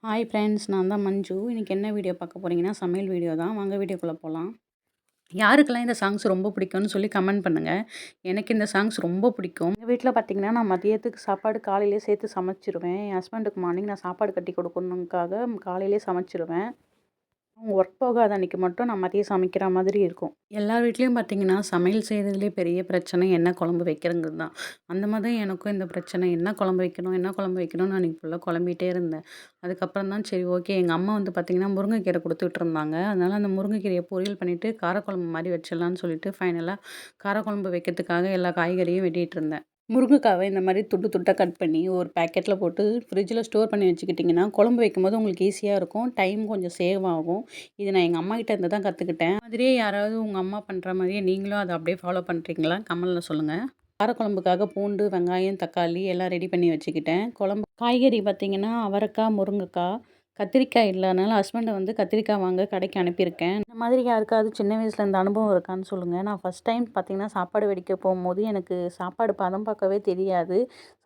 Hi friends, நான் தான் மஞ்சு. இன்னைக்கு என்ன வீடியோ பார்க்க போறீங்கன்னா, சமையல் வீடியோ தான். வாங்க வீடியோக்குள்ள போலாம். யாருக்கெல்லாம் இந்த சாங்ஸ் ரொம்ப பிடிக்கும்னு சொல்லி கமெண்ட் பண்ணுங்க. எனக்கு இந்த சாங்ஸ் ரொம்ப பிடிக்கும். எங்க வீட்ல பார்த்தீங்கன்னா, நான் மதியத்துக்கு சாப்பாடு காலையிலேயே சேர்த்து சமைச்சிருவேன். என் ஹஸ்பண்டுக்கு மார்னிங் நான் சாப்பாடு கட்டி கொடுக்கணுக்காக காலையிலேயே சமைச்சிருவேன். அவங்க ஒர்க் போகாத அன்னைக்கு மட்டும் நான் மதியம் சமைக்கிற மாதிரி இருக்கும். எல்லார் வீட்லயும் பார்த்தீங்கன்னா, சமையல் செய்றதுலயே பெரிய பிரச்சனை என்ன குழம்பு வைக்கிறங்கிறது தான். அந்த மாதிரி தான் எனக்கும் இந்த பிரச்சனை. என்ன குழம்பு வைக்கணும், என்ன குழம்பு வைக்கணும்னு அன்னைக்கு ஃபுல்லா குழம்பிட்டே இருந்தேன். அதுக்கப்புறம் தான் சரி ஓகே, எங்க அம்மா வந்து பார்த்தீங்கன்னா, முருங்கைக்கீரை குடுத்து விட்டுருந்தாங்க. அதனால அந்த முருங்கைக்கீரைய பொரியல் பண்ணிட்டு, காரக்குழம்பு மாரி வச்சிடலான்னு சொல்லிட்டு ஃபைனலா காரக்குழம்பு வைக்கிறதுக்காக எல்லா காய்கறியும் வெட்டிட்டு இருந்தேன். முருங்கைக்காவ இந்த மாரி துண்டு துண்டா கட் பண்ணி ஒரு பாக்கெட்ல போட்டு ஃப்ரிட்ஜில ஸ்டோர் பண்ணி வச்சுக்கிட்டிங்கன்னா, குழம்பு வைக்கும்போது உங்களுக்கு ஈஸியா இருக்கும். டைம் கொஞ்சம் சேவ் ஆகும். இது நான் எங்க அம்மாகிட்ட இருந்து தான் கத்துக்கிட்டேன். மாதிரியே யாராவது உங்க அம்மா பண்ற மாரியே நீங்களும் அத அப்படியே ஃபாலோ பண்றீங்களா? கமெண்ட்ல சொல்லுங்க. காரக்குழம்புக்காக பூண்டு, வெங்காயம், தக்காளி எல்லாம் ரெடி பண்ணி வச்சுக்கிட்டேன். காய்கறி பார்த்தீங்கன்னா, அவரைக்காய், முருங்கைக்காய், கத்திரிக்காய் இல்லாதனால ஹஸ்பண்ட வந்து கத்திரிக்காய் வாங்க கடைக்கு அனுப்பியிருக்கேன். இந்த மாதிரி யாருக்காவது சின்ன வயசுல இந்த அனுபவம் இருக்கான்னு சொல்லுங்க. நான் ஃபர்ஸ்ட் டைம் பார்த்தீங்கன்னா, சாப்பாடு வெடிக்க போம்போது எனக்கு சாப்பாடு பதம் பார்க்கவே தெரியாது.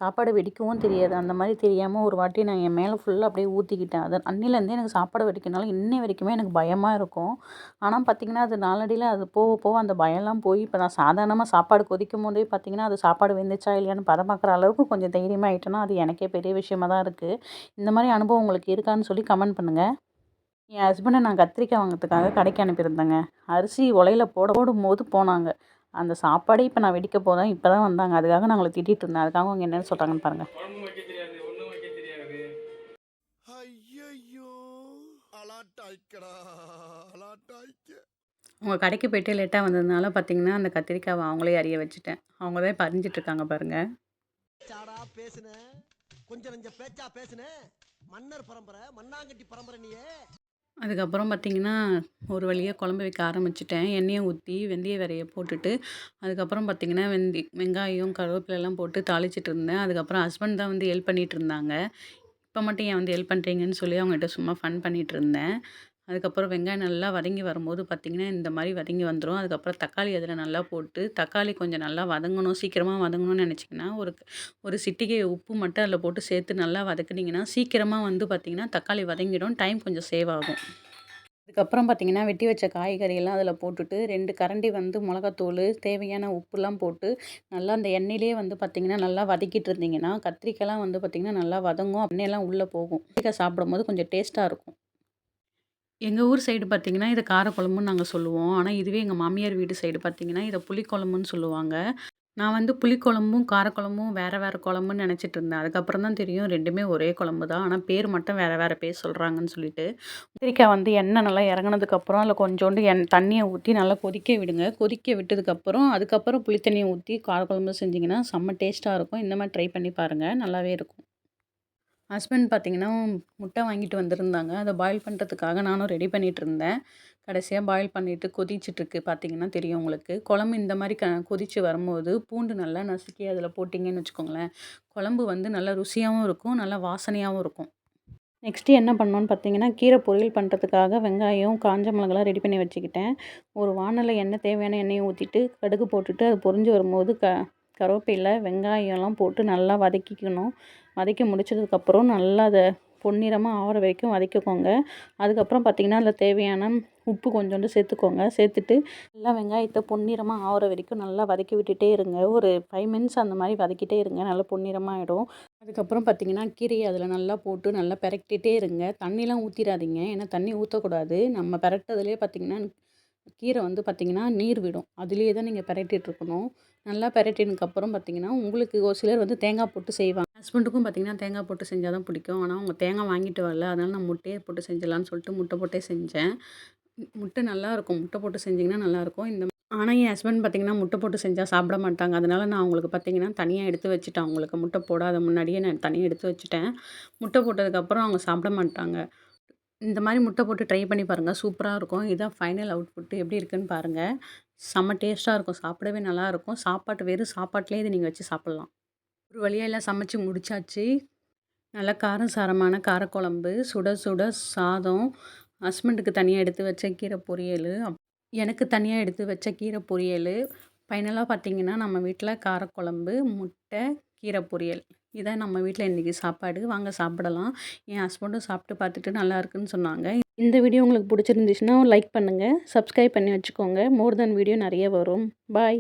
சாப்பாடு வெடிக்கவும் தெரியாது. அந்த மாரி தெரியாம ஒரு வாட்டி நான் என் மேல ஃபுல்லா அப்படியே ஊத்திக்கிட்டேன். அது அன்னையிலேருந்தே எனக்கு சாப்பாடு வெடிக்கிறனால இன்னை வரைக்குமே எனக்கு பயமா இருக்கும். ஆனா பார்த்தீங்கன்னா, அது நாளடைவில அது போக போக அந்த பயம்லாம் போய் இப்ப நான் சாதாரணமா சாப்பாடு கொதிக்கும்போதே பார்த்தீங்கன்னா, அது சாப்பாடு வெந்துச்சா இல்லையான்னு பதம் பார்க்குற அளவுக்கு கொஞ்சம் தைரியமா ஆயிட்டேன்னா, அது எனக்கே பெரிய விஷயமா தான் இருக்கு. இந்த மாரி அனுபவம் உங்களுக்கு இருக்கான்னு சொல்லி கமெண்ட் பண்ணுங்க. என் ஹஸ்பண்ட நான் கத்திரிக்காய் வாங்குறதுக்காக கடைக்கு அனுப்பியிருந்தேங்க. அரிசி உலையில போடும்போது போனாங்க. அந்த சாப்பாடே இப்ப நான் வெடிக்க போதேன். இப்ப தான் வந்தாங்க. அதுக்காக நான் அவங்கள திட்டிட்டு இருந்தேன். அதுக்காக அவங்க என்ன சொல்றாங்கன்னு பாருங்க. குழம்பு வைக்க தெரியாது, ஒண்ணும் வைக்க தெரியாது. ஐயையோ! அலாட்டாய்க்கடா, அலாட்டாய்க்க. அவங்க கடைக்கு போயிட்டு லேட்டா வந்ததுனால பார்த்தீங்கன்னா, அந்த கத்திரிக்காவ அவங்களே அறிய வச்சுட்டேன். அவங்க தான் இப்ப அரிஞ்சிட்டு இருக்காங்க பாருங்க. சாடா பேசுன, கொஞ்சம் நெஞ்ச பேச்சா பேசுன, மன்னர் பரம்பரை, மண்ணாங்கட்டி பரம்பரை நீயே. அதுக்கப்புறம் பார்த்தீங்கன்னா, ஒரு வழியா குழம்பு வைக்க ஆரம்பிச்சுட்டேன். எண்ணெய ஊத்தி வெந்தய விதைய போட்டுட்டு, அதுக்கப்புறம் பார்த்தீங்கன்னா, வெங்காயம், கருவேப்பிலலாம் போட்டு தாளிச்சுட்டு இருந்தேன். அதுக்கப்புறம் ஹஸ்பண்ட் தான் வந்து ஹெல்ப் பண்ணிட்டு இருந்தாங்க. இப்ப மட்டும் ஏன் வந்து ஹெல்ப் பண்றீங்கன்னு சொல்லி அவங்ககிட்ட சும்மா ஃபன் பண்ணிட்டு இருந்தேன். அதுக்கப்புறம் வெங்காயம் நல்லா வதங்கி வரும்போது பார்த்தீங்கன்னா, இந்த மாரி வதங்கி வந்துரும். அதுக்கப்புறம் தக்காளி அதில நல்லா போட்டு, தக்காளி கொஞ்சம் நல்லா வதங்கணும், சீக்கிரமா வதங்கணும்னு நெனச்சிங்கன்னா, ஒரு சிட்டிகை உப்பு மட்டும் அதில போட்டு சேர்த்து நல்லா வதக்குனீங்கன்னா, சீக்கிரமா வந்து பார்த்தீங்கன்னா, தக்காளி வதங்கிடும். டைம் கொஞ்சம் சேவ் ஆகும். அதுக்கப்புறம் பார்த்தீங்கன்னா, வெட்டி வச்ச காய்கறியெல்லாம் அதில போட்டுட்டு, 2 கரண்டி வந்து மொளகாத்தூளு, தேவையான உப்புலாம் போட்டு, நல்லா அந்த எண்ணெயிலேயே வந்து பார்த்தீங்கன்னா, நல்லா வதக்கிட்டு இருந்தீங்கன்னா, கத்திரிக்காய்லாம் வந்து பார்த்தீங்கன்னா, நல்லா வதங்கும். எண்ணெயெல்லாம் உள்ள போகும். கத்திரிக்காய் சாப்பிடும்போது கொஞ்சம் டேஸ்ட்டா இருக்கும். எங்க ஊர் சைடு பார்த்தீங்கன்னா, இத காரக்குழம்புன்னு நாங்க சொல்லுவோம். ஆனா, இதுவே எங்க மாமியார் வீட்டு சைடு பார்த்தீங்கன்னா, இத புளிக்குழம்புன்னு சொல்லுவாங்க. நான் வந்து புளிக்குழம்பும், காரக்குழம்பும் வேற வேற குழம்புன்னு நெனச்சிட்டு இருந்தேன். அதுக்கப்புறம் தான் தெரியும் 2மே ஒரே குழம்பு தான். ஆனா, பேர் மட்டும் வேற வேற பேர் சொல்றாங்கன்னு சொல்லிட்டு. கத்திரிக்காய் வந்து எண்ணெய் நல்லா இறங்குனதுக்கப்புறம், அதில கொஞ்சோண்டு தண்ணிய ஊத்தி நல்லா கொதிக்க விடுங்க. கொதிக்க விட்டதுக்கப்புறம், அதுக்கப்புறம் புளி தண்ணிய ஊத்தி காரக்குழம்பு செஞ்சீங்கன்னா, செம்ம டேஸ்ட்டா இருக்கும். இந்த மாரி ட்ரை பண்ணி பாருங்க. நல்லாவே இருக்கும். ஹஸ்பண்ட் பார்த்தீங்கன்னா, முட்டை வாங்கிட்டு வந்திருந்தாங்க. அத பாயில் பண்றதுக்காக நானும் ரெடி பண்ணிட்டுருந்தேன். கடைசியா பாயில் பண்ணிட்டு கொதிச்சுட்ருக்கு பார்த்தீங்கன்னா தெரியும் உங்களுக்கு. குழம்பு இந்த மாரி கொதிச்சு வரும்போது, பூண்டு நல்லா நசுக்கி அதில போட்டீங்கன்னு வச்சுக்கோங்களேன், குழம்பு வந்து நல்லா ருசியாவும் இருக்கும், நல்லா வாசனையாவும் இருக்கும். நெக்ஸ்ட்டு என்ன பண்ணோன்னு பார்த்தீங்கன்னா, கீரை பொரியல் பண்ணுறதுக்காக வெங்காயம், காஞ்ச மிளகாலாம் ரெடி பண்ணி வச்சுக்கிட்டேன். ஒரு வாணல்ல தேவையான எண்ணெய ஊத்திட்டு, கடுகு போட்டுட்டு, அது பொரிஞ்சு வரும்போது கருவேப்பில, வெங்காயம்லாம் போட்டு நல்லா வதக்கிக்கணும். வதக்கி முடிச்சதுக்கப்புறம் நல்லா அத பொன்னிறமா ஆவுற வரைக்கும் வதக்கிக்கோங்க. அதுக்கப்புறம் பார்த்தீங்கன்னா, அதில தேவையான உப்பு கொஞ்சோண்டு சேர்த்துக்கோங்க. சேர்த்துட்டு நல்லா வெங்காயத்த பொன்னிறமா ஆவுற வரைக்கும் நல்லா வதக்கி விட்டுட்டே இருங்க. ஒரு 5 மினிட்ஸ் அந்த மாரி வதக்கிட்டே இருங்க. நல்லா பொன்னிறமா ஆயிடும். அதுக்கப்புறம் பார்த்தீங்கன்னா, கீரைய அதில நல்லா போட்டு நல்லா பெரட்டிட்டே இருங்க. தண்ணிலாம் ஊத்திறாதீங்க. ஏன்னா தண்ணி ஊத்தக்கூடாது. நம்ம பெரட்டுறதுலயே பார்த்தீங்கன்னா, கீரை வந்து பார்த்தீங்கன்னா, நீர் விடும். அதிலேயே தான் நீங்க பெரட்டிட்டு இருக்கணும். நல்லா பெரட்டினதுக்கப்புறம் பார்த்தீங்கன்னா, உங்களுக்கு ஒரு சிலர் வந்து தேங்காய் போட்டு செய்வாங்க. ஹஸ்பண்டுக்கும் பார்த்தீங்கன்னா, தேங்காய் போட்டு செஞ்சா தான் பிடிக்கும். ஆனா, அவங்க தேங்காய் வாங்கிட்டு வரல. அதனால நான் முட்டையே போட்டு செஞ்சிடலான்னு சொல்லிட்டு முட்டை போட்டே செஞ்சேன். முட்டை நல்லாயிருக்கும். முட்டை போட்டு செஞ்சீங்கன்னா நல்லாயிருக்கும். ஆனா, என் ஹஸ்பண்ட் பார்த்தீங்கன்னா, முட்டை போட்டு செஞ்சா சாப்பிட மாட்டாங்க. அதனால நான் அவங்களுக்கு பார்த்தீங்கன்னா, தனியா எடுத்து வச்சுட்டேன். அவங்களுக்கு முட்டை போடாத முன்னாடியே நான் தனியா எடுத்து வச்சுட்டேன். முட்டை போட்டதுக்கப்புறம் அவங்க சாப்பிட மாட்டாங்க. இந்த மாரி முட்டை போட்டு ட்ரை பண்ணி பாருங்க. சூப்பரா இருக்கும். இதான் ஃபைனல் அவுட்புட் எப்படி இருக்குன்னு பாருங்க. செம்ம டேஸ்ட்டா இருக்கும். சாப்பிடவே நல்லாயிருக்கும். வெறும் சாப்பாட்டிலேயே இத நீங்க வச்சு சாப்பிடலாம். ஒரு வழியா எல்லாம் சமைச்சு முடிச்சாச்சு. நல்லா காரம் சாரமான காரக்குழம்பு, சுட சுட சாதம், ஹஸ்பண்டுக்கு தனியா எடுத்து வச்ச கீரை பொரியலு, எனக்கு தனியா எடுத்து வச்ச கீரை பொரியலு, ஃபைனலா பார்த்தீங்கன்னா, நம்ம வீட்ல காரக்குழம்பு, முட்டை, கீரை பொரியல். இதான் நம்ம வீட்ல இன்றைக்கி சாப்பாடு. வாங்க சாப்பிடலாம். என் ஹஸ்பண்டும் சாப்பிட்டு பார்த்துட்டு நல்லா இருக்குன்னு சொன்னாங்க. இந்த வீடியோ உங்களுக்கு பிடிச்சிருந்துச்சுன்னா லைக் பண்ணுங்கள். சப்ஸ்கிரைப் பண்ணி வச்சுக்கோங்க. மோர் தென் வீடியோ நிறைய வரும். பாய்.